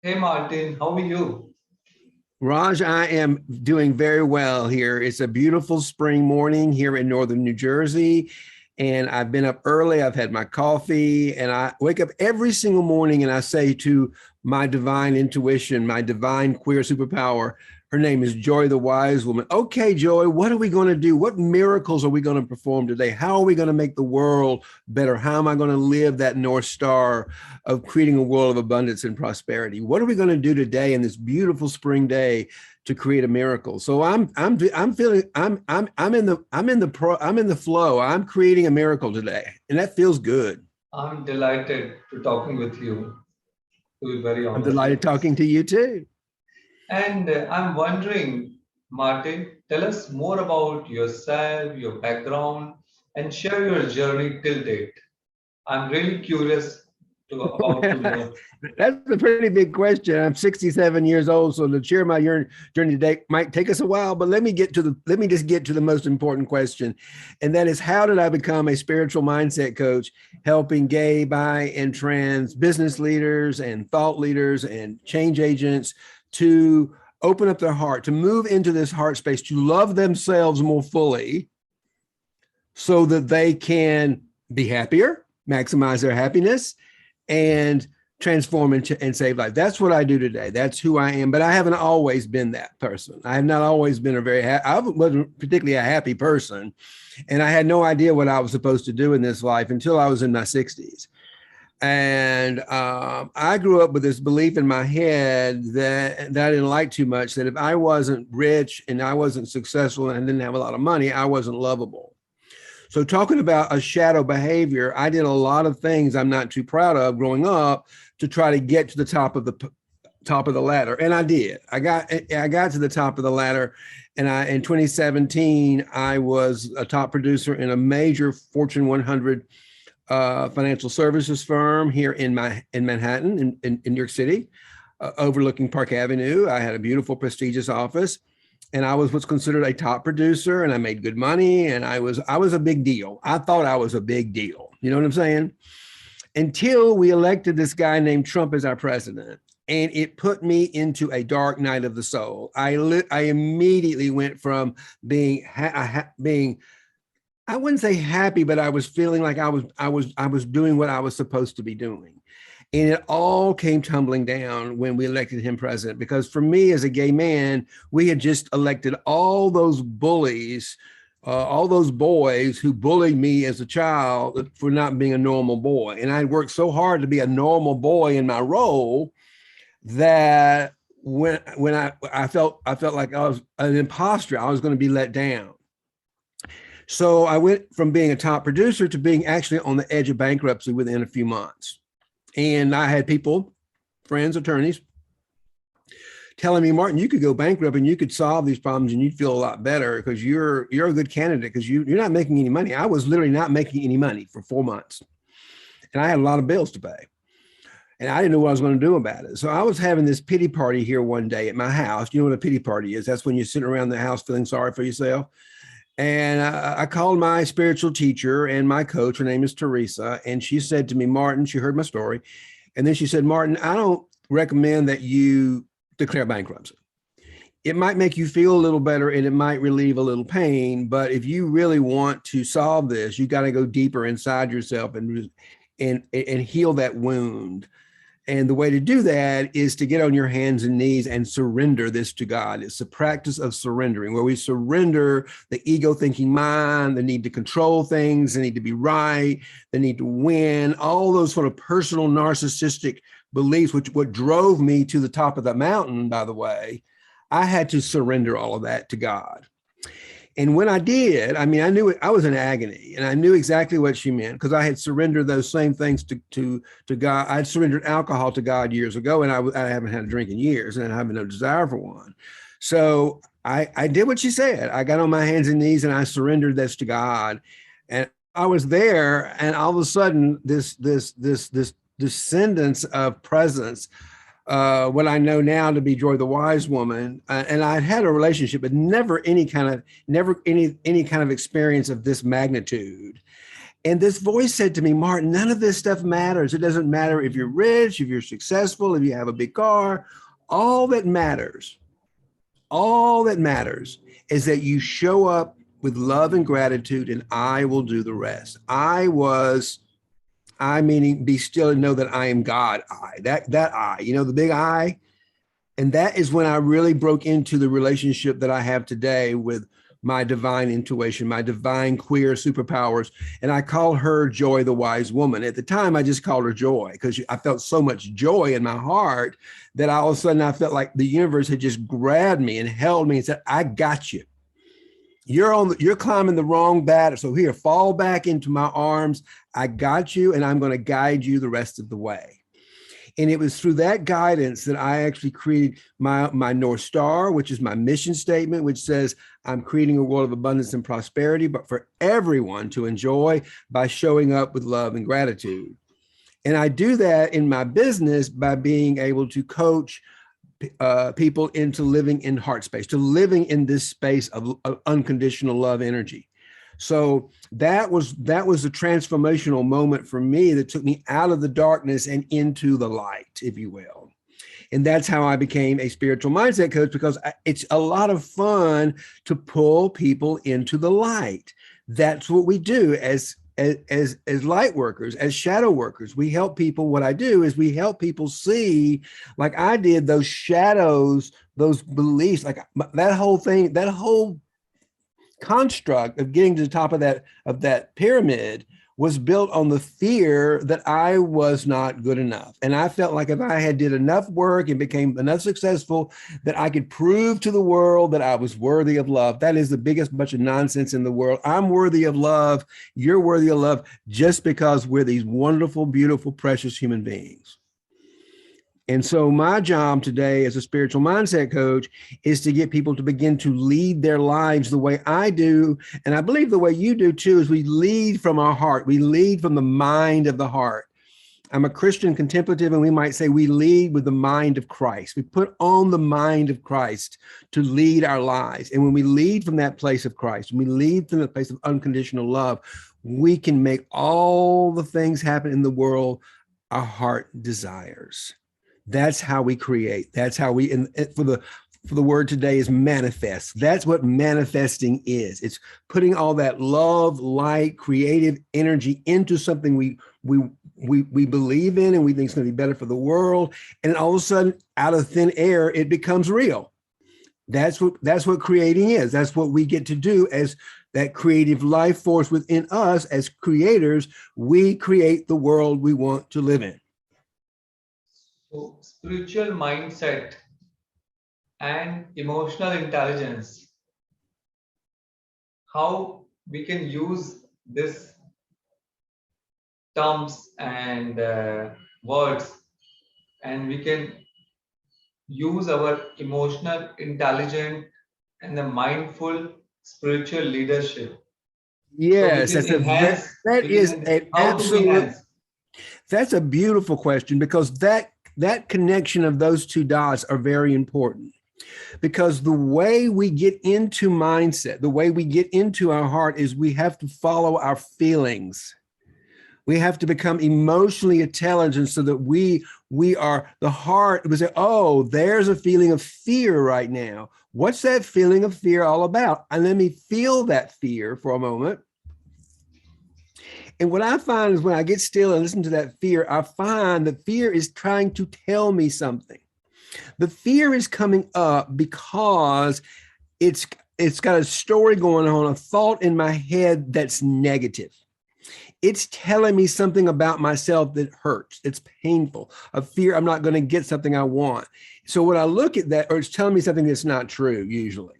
Hey Martin, how are you? Raj, I am doing very well here. It's a beautiful spring morning here in northern New Jersey. And I've been up early. I've had my coffee, and I wake up every single morning and I say to my divine intuition, my divine queer superpower, her name is Joy the Wise Woman. Okay, Joy, what are we going to do? What miracles are we going to perform today? How are we going to make the world better? How am I going to live that North Star of creating a world of abundance and prosperity? What are we going to do today in this beautiful spring day to create a miracle? So I'm feeling I'm in the flow. I'm creating a miracle today, and that feels good. I'm delighted to talking with you, to be very I'm honest. delighted talking to you too. And I'm wondering, Martin, tell us more about yourself, your background, and share your journey till date. I'm really curious about to know. That's a pretty big question. I'm 67 years old, so to share my journey today might take us a while. But let me just get to the most important question, and that is, how did I become a spiritual mindset coach, helping gay, bi, and trans business leaders and thought leaders and change agents to open up their heart, to move into this heart space, to love themselves more fully, so that they can be happier, maximize their happiness, and transform and save life. That's what I do today. That's who I am. But I haven't always been that person. I have not always been I wasn't particularly a happy person. And I had no idea what I was supposed to do in this life until I was in my 60s. And I grew up with this belief in my head that I didn't like too much, that if I wasn't rich and I wasn't successful and I didn't have a lot of money, I wasn't lovable. So talking about a shadow behavior, I did a lot of things I'm not too proud of growing up to try to get to the top of the ladder, and I did. I got to the top of the ladder, and in 2017 I was a top producer in a major Fortune 100 financial services firm here in Manhattan, in New York City, overlooking Park Avenue. I had a beautiful, prestigious office, and I was what's considered a top producer, and I made good money, and I was a big deal. I thought I was a big deal. You know what I'm saying? Until we elected this guy named Trump as our president. And it put me into a dark night of the soul. I immediately went from being I wouldn't say happy, but I was feeling like I was doing what I was supposed to be doing. And it all came tumbling down when we elected him president. Because for me, as a gay man, we had just elected all those bullies, all those boys who bullied me as a child for not being a normal boy. And I worked so hard to be a normal boy in my role that when I felt like I was an imposter, I was going to be let down. So I went from being a top producer to being actually on the edge of bankruptcy within a few months. And I had people, friends, attorneys, telling me, Martin, you could go bankrupt and you could solve these problems and you'd feel a lot better because you're a good candidate because you're not making any money. I was literally not making any money for 4 months. And I had a lot of bills to pay. And I didn't know what I was going to do about it. So I was having this pity party here one day at my house. You know what a pity party is? That's when you're sitting around the house feeling sorry for yourself. And I called my spiritual teacher and my coach. Her name is Teresa. And she said to me, Martin, she heard my story. And then she said, Martin, I don't recommend that you declare bankruptcy. It might make you feel a little better and it might relieve a little pain. But if you really want to solve this, you got to go deeper inside yourself and heal that wound. And the way to do that is to get on your hands and knees and surrender this to God. It's a practice of surrendering, where we surrender the ego thinking mind, the need to control things, the need to be right, the need to win, all those sort of personal narcissistic beliefs, which what drove me to the top of the mountain, by the way. I had to surrender all of that to God. And when I did, I mean, I knew I was in agony, and I knew exactly what she meant because I had surrendered those same things to God. I'd surrendered alcohol to God years ago, and I haven't had a drink in years, and I have no desire for one. So I did what she said. I got on my hands and knees, and I surrendered this to God. And I was there, and all of a sudden, this descendance of presence, what I know now to be Joy the Wise Woman, and I'd had a relationship, but never any kind of experience of this magnitude. And this voice said to me, Martin, none of this stuff matters. It doesn't matter if you're rich, if you're successful, if you have a big car. All that matters, all that matters is that you show up with love and gratitude, and I will do the rest. I meaning be still and know that I am God. That I, the big I. And that is when I really broke into the relationship that I have today with my divine intuition, my divine queer superpowers. And I call her Joy, the wise woman. At the time, I just called her Joy because I felt so much joy in my heart that all of a sudden I felt like the universe had just grabbed me and held me and said, I got you. You're climbing the wrong ladder. So here, fall back into my arms. I got you, and I'm going to guide you the rest of the way. And it was through that guidance that I actually created my North Star, which is my mission statement, which says I'm creating a world of abundance and prosperity, but for everyone to enjoy by showing up with love and gratitude. And I do that in my business by being able to coach people into living in heart space, to living in this space of unconditional love energy. So that was a transformational moment for me that took me out of the darkness and into the light, if you will. And that's how I became a spiritual mindset coach, because it's a lot of fun to pull people into the light. That's what we do as light workers, as shadow workers. We help people. What I do is we help people see, like I did, those shadows, those beliefs, like that whole thing, that whole construct of getting to the top of that pyramid was built on the fear that I was not good enough. And I felt like if I had did enough work and became enough successful that I could prove to the world that I was worthy of love. That is the biggest bunch of nonsense in the world. I'm worthy of love. You're worthy of love just because we're these wonderful, beautiful, precious human beings. And so my job today as a spiritual mindset coach is to get people to begin to lead their lives the way I do. And I believe the way you do too, is we lead from our heart. We lead from the mind of the heart. I'm a Christian contemplative, and we might say we lead with the mind of Christ. We put on the mind of Christ to lead our lives. And when we lead from that place of Christ, when we lead from the place of unconditional love, we can make all the things happen in the world our heart desires. That's how we create. That's how we, and for the word today is manifest. That's what manifesting is. It's putting all that love, light, creative energy into something we believe in and we think is going to be better for the world. And all of a sudden, out of thin air, it becomes real. That's what creating is. That's what we get to do as that creative life force within us as creators. We create the world we want to live in. So, spiritual mindset and emotional intelligence, how we can use these terms and words, and we can use our emotional intelligence and the mindful spiritual leadership. So we Yes, can enhance, that is an how to absolute, enhance. that's a beautiful question, because that connection of those two dots are very important, because the way we get into mindset, the way we get into our heart is we have to follow our feelings. We have to become emotionally intelligent so that we are the heart. We say, oh, there's a feeling of fear right now. What's that feeling of fear all about? And let me feel that fear for a moment. And what I find is when I get still and listen to that fear, I find that fear is trying to tell me something. The fear is coming up because it's got a story going on, a thought in my head that's negative. It's telling me something about myself that hurts. It's painful. A fear I'm not going to get something I want. So when I look at that, or it's telling me something that's not true usually.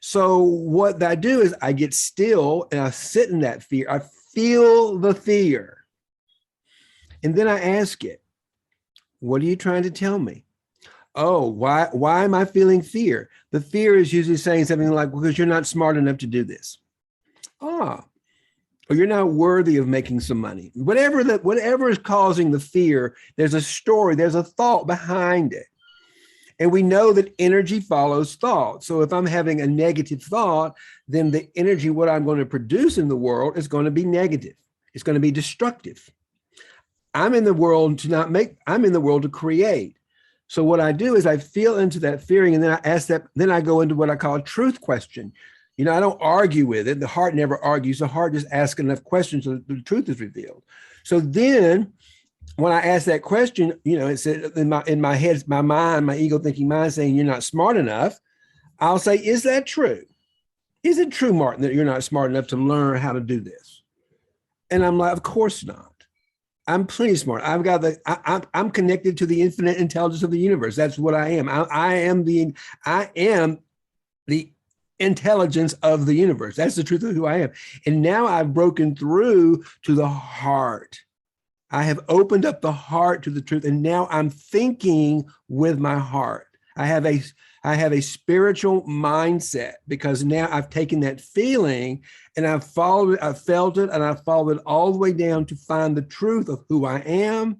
So what I do is I get still and I sit in that fear. I feel the fear. And then I ask it, what are you trying to tell me? Oh, why am I feeling fear? The fear is usually saying something like, well, because you're not smart enough to do this. Or you're not worthy of making some money. Whatever is causing the fear, there's a story, there's a thought behind it. And we know that energy follows thought. So if I'm having a negative thought, then the energy, what I'm going to produce in the world is going to be negative. It's going to be destructive. I'm in the world to not make, I'm in the world to create. So what I do is I feel into that fearing, and then I ask that, then I go into what I call a truth question. You know, I don't argue with it. The heart never argues. The heart just asks enough questions so the truth is revealed. So then when I ask that question, you know, it's in my head, my mind, my ego thinking mind saying, you're not smart enough. I'll say, is that true? Is it true, Martin, that you're not smart enough to learn how to do this? And I'm like, of course not. I'm plenty smart. I've got I'm connected to the infinite intelligence of the universe. That's what I am. I am the intelligence of the universe. That's the truth of who I am. And now I've broken through to the heart. I have opened up the heart to the truth. And now I'm thinking with my heart. I have a spiritual mindset, because now I've taken that feeling and I've followed it, I've felt it, and I've followed it all the way down to find the truth of who I am.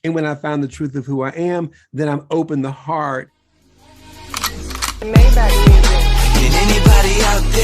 And when I find the truth of who I am, then I'm open the heart. Can anybody out there